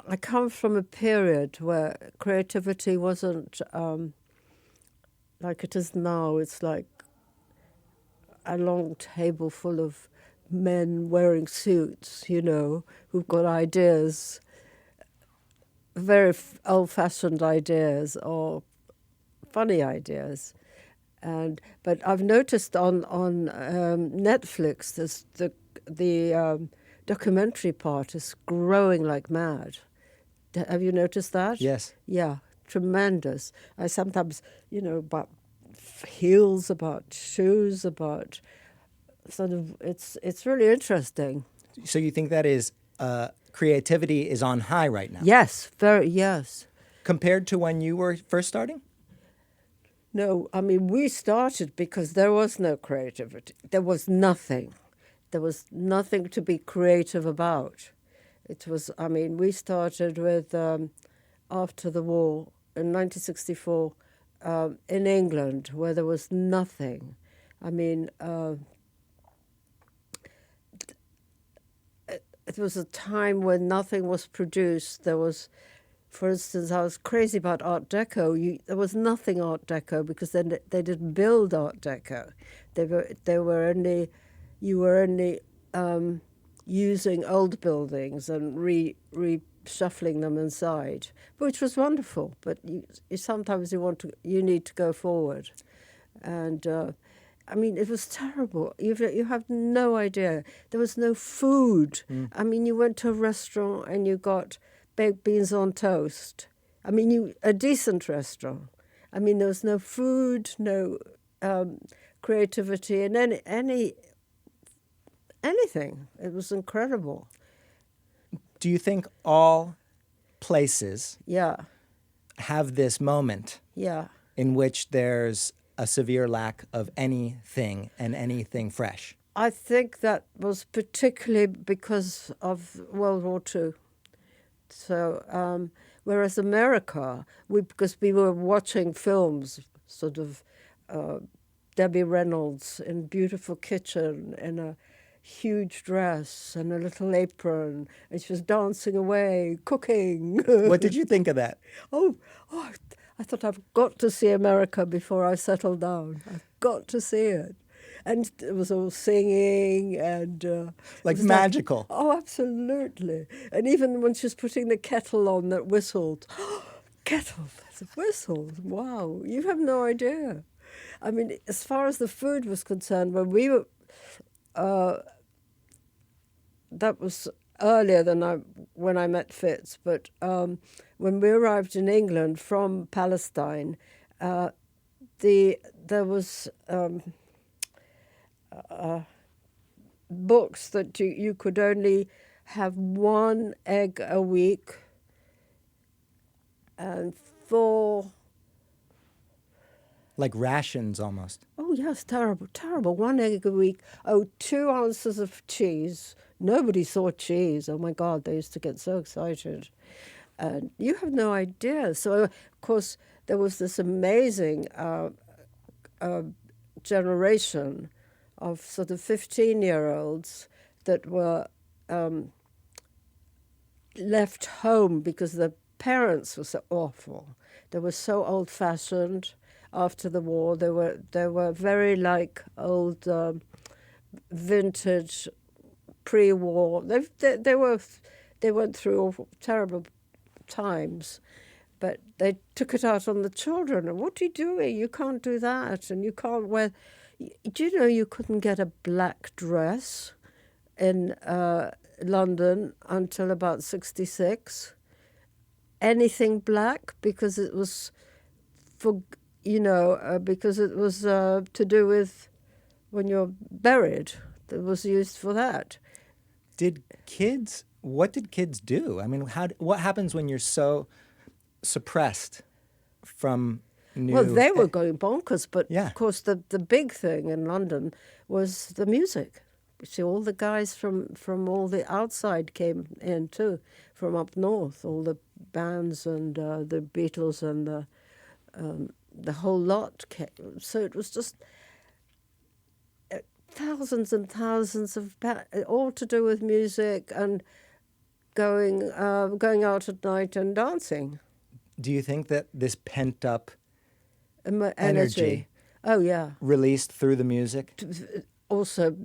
I come from a period where creativity wasn't like it is now. It's like a long table full of men wearing suits, who've got ideas, very old-fashioned ideas or funny ideas. But I've noticed on Netflix, the documentary part is growing like mad. Have you noticed that? Yes. Yeah, tremendous. I sometimes, about heels, about shoes, about sort of, it's really interesting. So you think that is creativity is on high right now? Yes, yes. Compared to when you were first starting? No, I mean, we started because there was no creativity. There was nothing. There was nothing to be creative about. We started with, after the war, in 1964, in England, where there was nothing. It was a time when nothing was produced. There was, for instance, I was crazy about Art Deco. There was nothing Art Deco because then they didn't build Art Deco. You were only using old buildings and reshuffling them inside, which was wonderful. But sometimes you need to go forward, and it was terrible. You have no idea. There was no food. You went to a restaurant and you got baked beans on toast. A decent restaurant. There was no food, no creativity, and anything. It was incredible. Do you think all places Yeah. have this moment Yeah. in which there's a severe lack of anything and anything fresh? I think that was particularly because of World War II. So, whereas America, because we were watching films, sort of Debbie Reynolds in beautiful kitchen in a huge dress and a little apron, and she was dancing away, cooking. What did you think of that? I thought I've got to see America before I settle down. I've got to see it. And it was all singing and... Like magical. Absolutely. And even when she was putting the kettle on that whistled, kettle, that whistled, wow, you have no idea. As far as the food was concerned, when we were... that was earlier than when I met Fitz, but when we arrived in England from Palestine, there was books that you could only have 1 egg a week and 4... Like rations almost. Oh, yes, terrible, terrible. 1 egg a week. 2 ounces of cheese. Nobody saw cheese. Oh, my God, they used to get so excited. And you have no idea. So, of course, there was this amazing generation of sort of 15-year-olds that were left home because the parents were so awful. They were so old-fashioned. After the war, they were very like old vintage pre-war. They went through terrible times, but they took it out on the children. And what are you doing? You can't do that, and you can't wear. Do you know you couldn't get a black dress in London until about 1966? Anything black, because it was because it was to do with when you're buried. It was used for that. What did kids do? What happens when you're so suppressed from new... Well, they were going bonkers, but yeah. Of course the big thing in London was the music. You see, all the guys from all the outside came in too, from up north, all the bands and the Beatles and the whole lot came. So it was just thousands and thousands of all to do with music, and going out at night and dancing. Do you think that this pent up Energy. Energy. Oh yeah. released through the music? Also,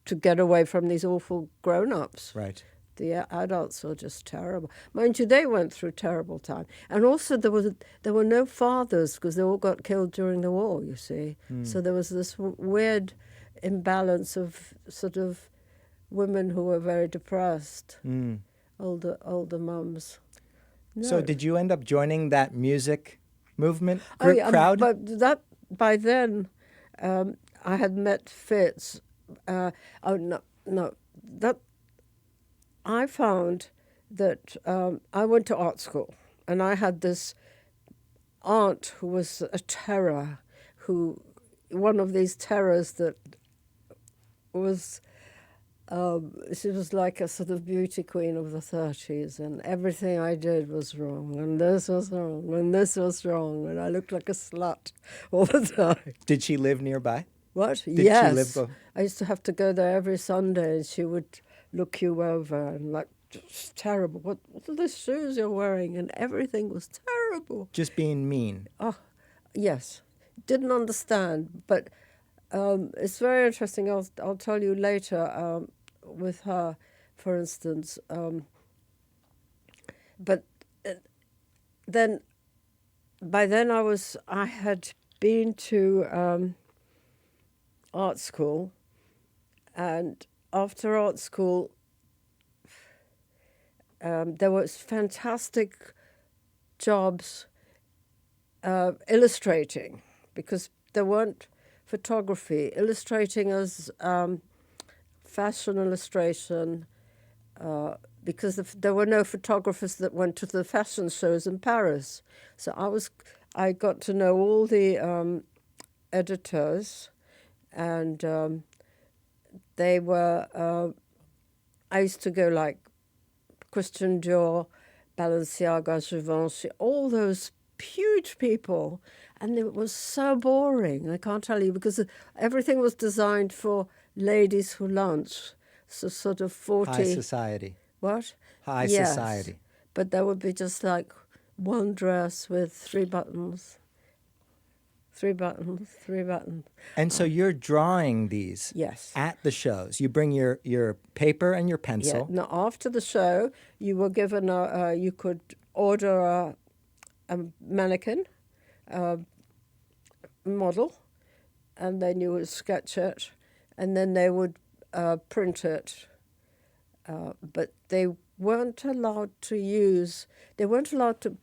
to get away from these awful grown-ups. Right. The adults were just terrible. Mind you, they went through terrible time. And also there were no fathers because they all got killed during the war, you see. So there was this weird imbalance of sort of women who were very depressed, older mums. So No. did you end up joining that music movement crowd? But that by then, I had met Fitz. That I found that I went to art school, and I had this aunt who was a terror, one of these terrors that was. She was like a sort of beauty queen of the 30s, and everything I did was wrong, and this was wrong, and this was wrong, and I looked like a slut all the time. Did she live nearby? What? Did Yes. she live I used to have to go there every Sunday, and she would look you over and like, just terrible. What are the shoes you're wearing? And everything was terrible. Just being mean. Oh, yes. Didn't understand, but it's very interesting. I'll tell you later with her, for instance. But then, by then I had been to art school, and after art school, there was fantastic jobs illustrating, because there weren't photography, illustrating as fashion illustration, because there were no photographers that went to the fashion shows in Paris. So I got to know all the editors, and they were. I used to go like Christian Dior, Balenciaga, Givenchy, all those huge people, and it was so boring. I can't tell you, because everything was designed for ladies who lunch, so sort of 40. High society. What? High Yes. society. But there would be just like one dress with 3 buttons. 3 buttons, 3 buttons. And so you're drawing these Yes. at the shows. You bring your paper and your pencil. Yeah. Now, after the show, you were given you could order a mannequin, model, and then you would sketch it, and then they would print it. But they weren't allowed to use. They weren't allowed to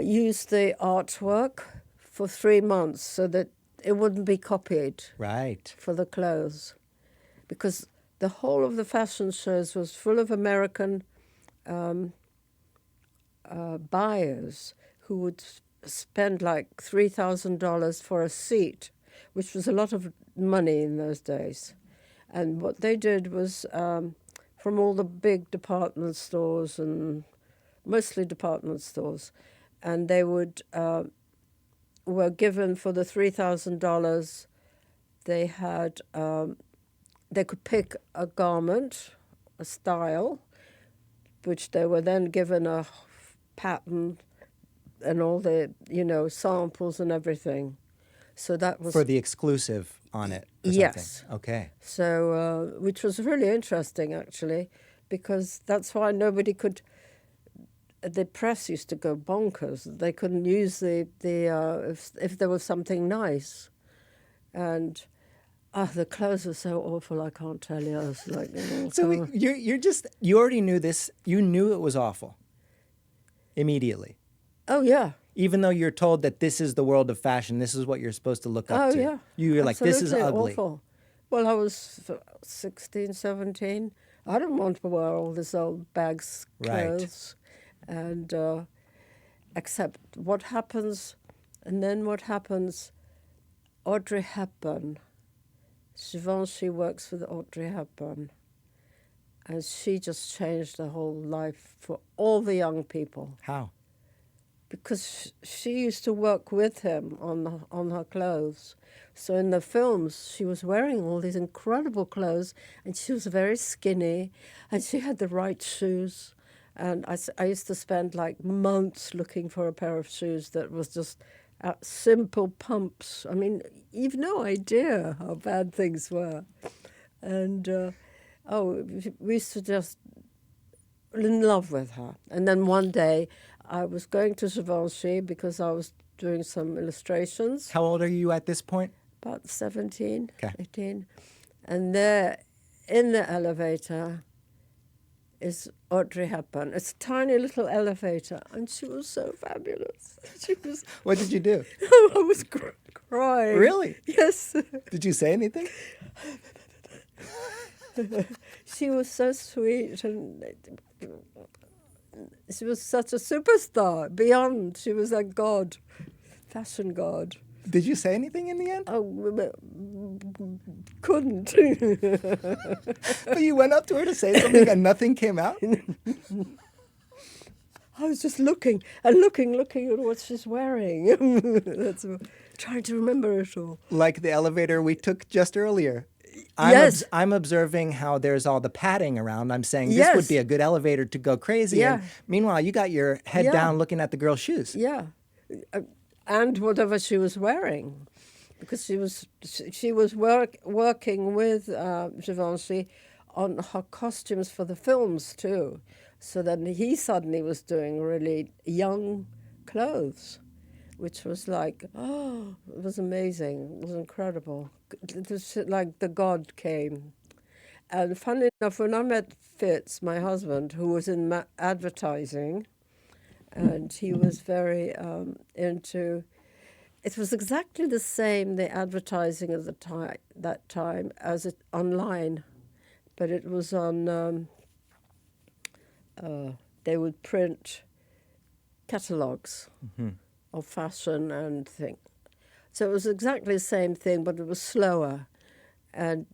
use the artwork for 3 months, so that it wouldn't be copied. Right. For the clothes, because the whole of the fashion shows was full of American buyers who would spend like $3,000 for a seat, which was a lot of money in those days. And what they did was, from all the big department stores, and mostly department stores, and they would were given for the $3,000. They had they could pick a garment, a style, which they were then given a pattern and all the samples and everything. So that was For the exclusive on it. Or Yes. Something. Okay. So, which was really interesting, actually, because that's why nobody could. The press used to go bonkers. They couldn't use the if there was something nice, and the clothes were so awful. I can't tell you. I was like, So you already knew this. You knew it was awful. Immediately. oh yeah. Even though you're told that this is the world of fashion, this is what you're supposed to look up Oh, to. yeah. You're like, this is Absolutely ugly. awful. Well, I was 16, 17. I didn't want to wear all this old bag's Right. clothes. And except what happens, and then what happens, Audrey Hepburn, Givenchy works with Audrey Hepburn, and she just changed the whole life for all the young people. How? because she used to work with him on her clothes. So in the films, she was wearing all these incredible clothes, and she was very skinny, and she had the right shoes. And I used to spend like months looking for a pair of shoes that was just simple pumps. I mean, you've no idea how bad things were. And we used to just in love with her. And then one day I was going to Givenchy because I was doing some illustrations. How old are you at this point? About 17, Okay. 18. And there in the elevator is Audrey Hepburn. It's a tiny little elevator, and she was so fabulous. She was. What did you do? I was crying. Really? Yes. Did you say anything? She was so sweet, and she was such a superstar. Beyond, she was a god, fashion god. Did you say anything in the end? Oh, couldn't. But you went up to her to say something and nothing came out? I was just looking at what she's wearing. That's trying to remember it all. Like the elevator we took just earlier. Yes. I'm observing how there's all the padding around. I'm saying this Yes. would be a good elevator to go crazy. Yeah. And meanwhile, you got your head Yeah. down looking at the girl's shoes. Yeah, and whatever she was wearing, because she was working with Givenchy on her costumes for the films too. So then he suddenly was doing really young clothes, which was like, oh, it was amazing. It was incredible. It was like the god came. And funny enough, when I met Fitz, my husband, who was in advertising, and he was very into. It was exactly the same, the advertising at that time as it online, but it was on. They would print catalogues of fashion and things. So it was exactly the same thing, but it was slower. And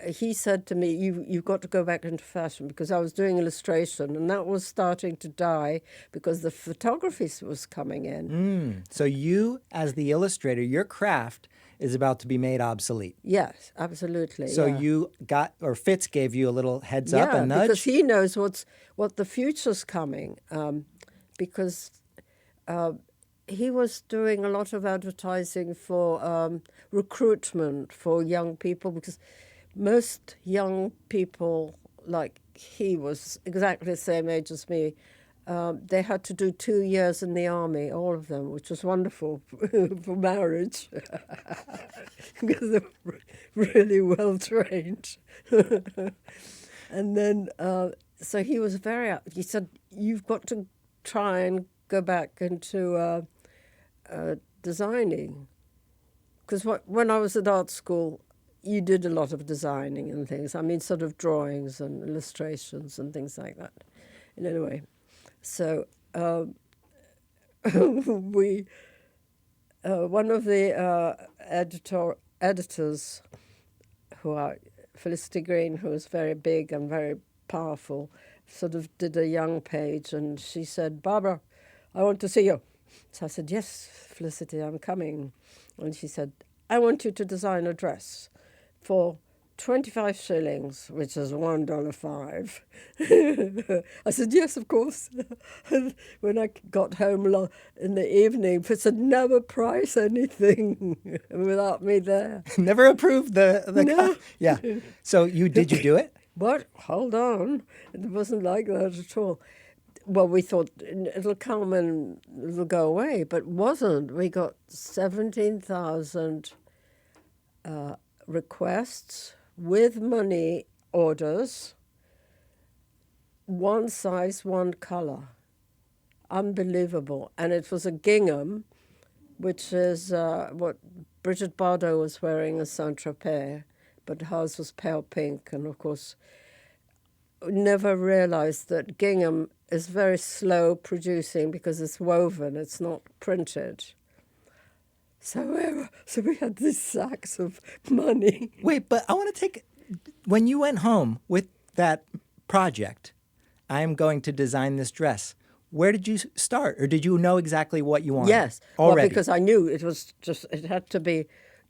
he said to me, you've got to go back into fashion, because I was doing illustration, and that was starting to die because the photography was coming in. So you, as the illustrator, your craft is about to be made obsolete. Yes, absolutely. So yeah. you got, or Fitz gave you a little heads up, Yeah, a nudge? because he knows what the future's coming. Because he was doing a lot of advertising for recruitment for young people, because most young people, like he was exactly the same age as me, they had to do 2 years in the army, all of them, which was wonderful for marriage, because they were really well trained. And then, so he was he said, you've got to try and go back into designing. Because when I was at art school, you did a lot of designing and things. I mean, sort of drawings and illustrations and things like that. And anyway, so we, one of the editors, who are Felicity Green, who was very big and very powerful, sort of did a young page, and she said, Barbara, I want to see you. So I said, yes, Felicity, I'm coming. And she said, I want you to design a dress for 25 shillings, which is $1.05. I said, yes, of course. When I got home in the evening, I said, never price anything without me there. Never approved the No. Yeah. So did you do it? But hold on, it wasn't like that at all. Well, we thought it'll come and it'll go away, but it wasn't. We got 17,000 requests with money orders, one size, one color. Unbelievable. And it was a gingham, which is what Brigitte Bardot was wearing in Saint-Tropez, but hers was pale pink. And of course, never realized that gingham is very slow producing because it's woven, it's not printed. So we had these sacks of money. Wait, but I want to when you went home with that project, I am going to design this dress. Where did you start? Or did you know exactly what you wanted? Yes, Already? well, because I knew it had to be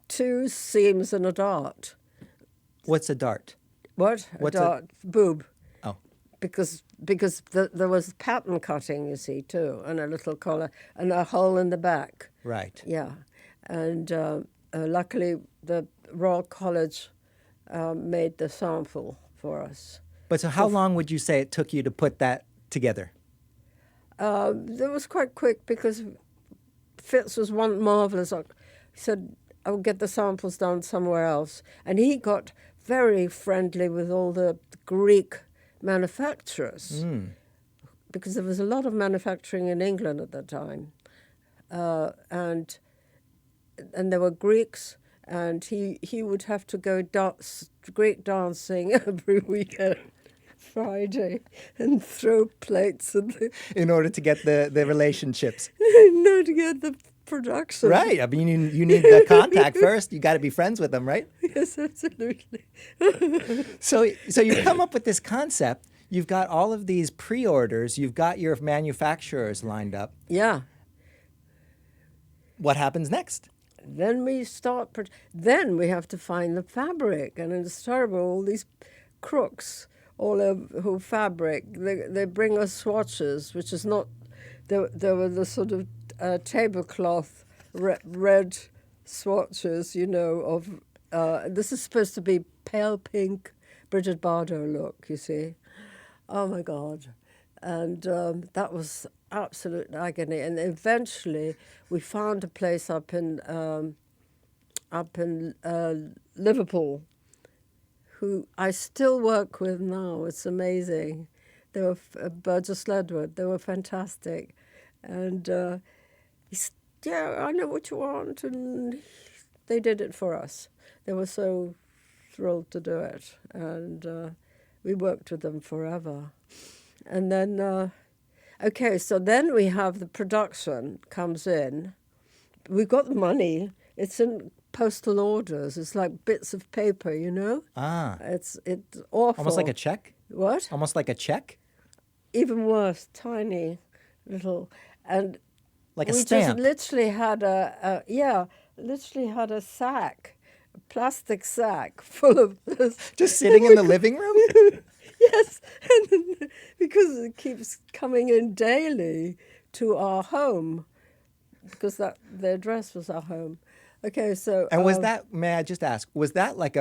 2 seams and a dart. What's a dart? What? What's a dart? Boob. Oh, Because there was pattern cutting, you see, too, and a little collar and a hole in the back. right. Yeah, and luckily the Royal College made the sample for us. But so how long would you say it took you to put that together? It was quite quick because Fitz was one marvelous. He said, "I'll get the samples done somewhere else," and he got very friendly with all the Greek manufacturers because there was a lot of manufacturing in England at that time, and there were Greeks, and he would have to go Greek dancing every weekend. Friday, and throw plates and In order to get the relationships. no, to get the production. Right. I mean, you need the contact first. You got to be friends with them, right? Yes, absolutely. So you come up with this concept. You've got all of these pre-orders. You've got your manufacturers lined up. Yeah. What happens next? Then we start. Then we have to find the fabric, and it's terrible. All these crooks, all who fabric, they bring us swatches, which is not. There were the sort of tablecloth red swatches, you know. Of this is supposed to be pale pink, Bridget Bardot look. You see, oh my God, and that was absolute agony. And eventually, we found a place up in Liverpool, who I still work with now. It's amazing. They were Burgess Ledward. They were fantastic, and he said, "Yeah, I know what you want," and they did it for us. They were so thrilled to do it, and we worked with them forever. And then, okay, so then we have the production comes in. We've got the money. It's in postal orders. It's like bits of paper, you know? Ah. It's awful. Almost like a check? What? Almost like a check? Even worse, tiny little. And Like a we stamp? just literally had literally had a sack, a plastic sack full of this. Just sitting in the living room? Yes, and then, because it keeps coming in daily to our home, because the address was our home. Okay, so And was that, may I just ask, was that like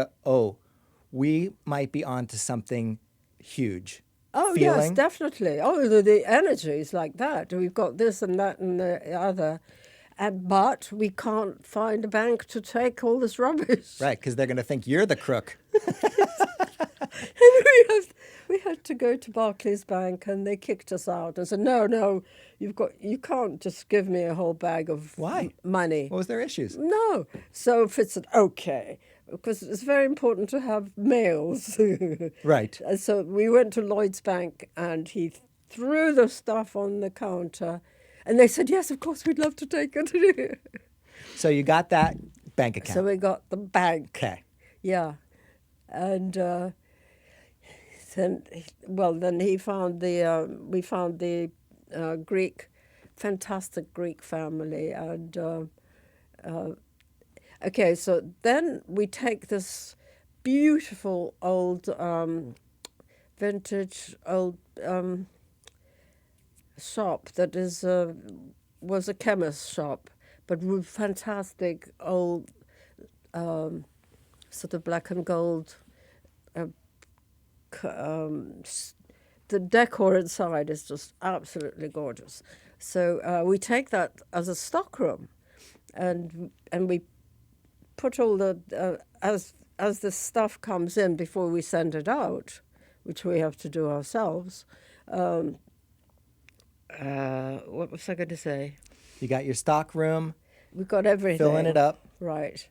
we might be onto something huge? oh feeling? yes, definitely. Oh, the energy is like that. We've got this and that and the other, but we can't find a bank to take all this rubbish. Right, because they're going to think you're the crook. And we had to go to Barclays Bank, and they kicked us out and said, "No, you can't just give me a whole bag of Why? money." What was their issues? No. So Fitz said, "Okay," because it's very important to have mails. Right. And so we went to Lloyd's Bank, and he threw the stuff on the counter, and they said, "Yes, of course, we'd love to take it." So you got that bank account. So we got the bank. Okay. Yeah, and then he found we found the Greek, fantastic Greek family, and okay, so then we take this beautiful old vintage old shop that was a chemist's shop, but with fantastic old sort of black and gold. The decor inside is just absolutely gorgeous. So we take that as a stockroom, and we put all the as the stuff comes in before we send it out, which we have to do ourselves. What was I going to say? You got your stock room, We've got everything. filling it up. Right.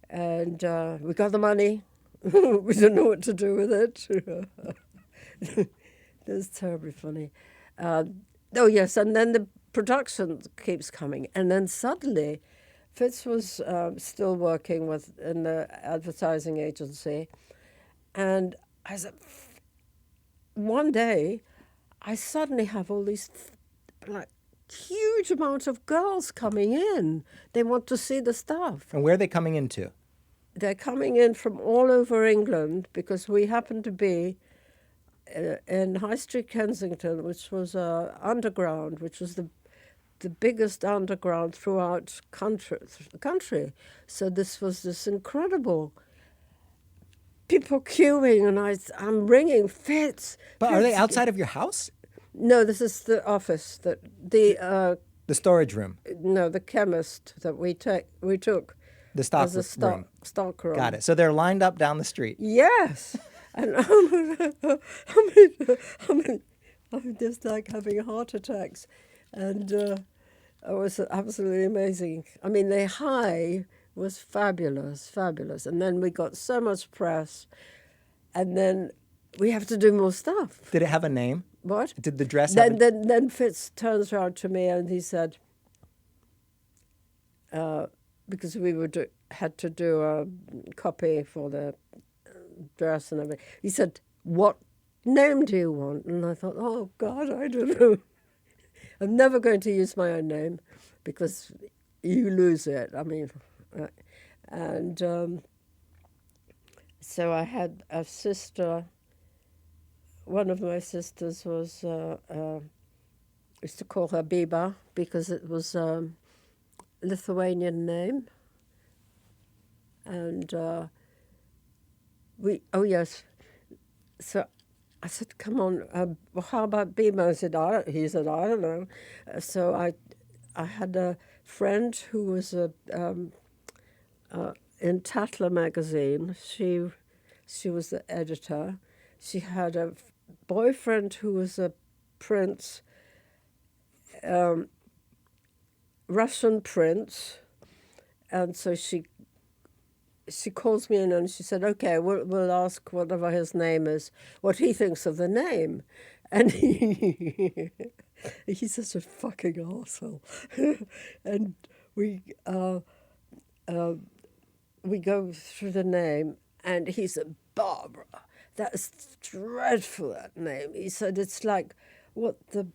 And we got the money. We don't know what to do with it. That's terribly funny. Oh, yes, and then the production keeps coming. And then suddenly, Fitz was still working in the advertising agency. And I said, one day, I suddenly have all these like huge amount of girls coming in. They want to see the stuff. And where are they coming into? They're coming in from all over England because we happen to be in High Street, Kensington, which was underground, which was the biggest underground throughout the country. So this was this incredible people queuing, and I'm ringing fits. But are they outside of your house? No, this is the office The storage room. no, the chemist that we took The stock as a room. stock room. Got it. So they're lined up down the street. Yes, and I'm just like having heart attacks, and it was absolutely amazing. I mean, the high was fabulous, and then we got so much press, and then we have to do more stuff. Did it have a name? What? Did the dress have Then Fitz turns around to me and he said, because we had to do a copy for the dress and everything, he said, "What name do you want?" And I thought, oh God, I don't know. I'm never going to use my own name because you lose it. I mean, and so I had a sister. One of my sisters was, used to call her Biba because it was a Lithuanian name. And oh yes, so I said, come on, well, how about Biba? He said, I don't know. So I had a friend who was in Tatler magazine. She was the editor. She had a boyfriend who was a prince, Russian prince, and so she calls me in and she said, "Okay, we'll ask whatever his name is, what he thinks of the name," and he's such a fucking arsehole. And we go through the name, and he said, "Barbara, that's dreadful, that name." He said, "It's like what the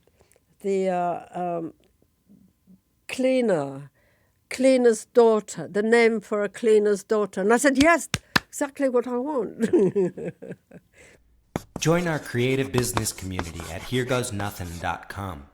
cleaner's daughter, the name for a cleaner's daughter." And I said, "Yes, exactly what I want." Join our creative business community at HereGoesNothin.com.